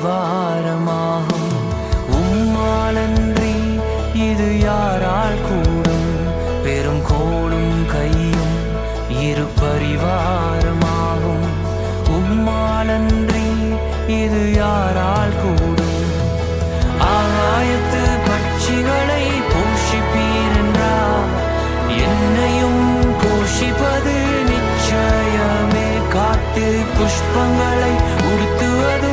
பரிவாரமாகும். உம்மாலன்றி இது யாரால் கூடும்? பெரும் கோலும் கையும் இரு பரிவாரமாகும். உம்மாலன்றி இது யாரால் கூடும்? ஆகாயத்து பட்சிகளை போஷிப்பீரென்றார், என்னையும் போஷிப்பது நிச்சயமே. காட்டு புஷ்பங்களை உடுத்துவது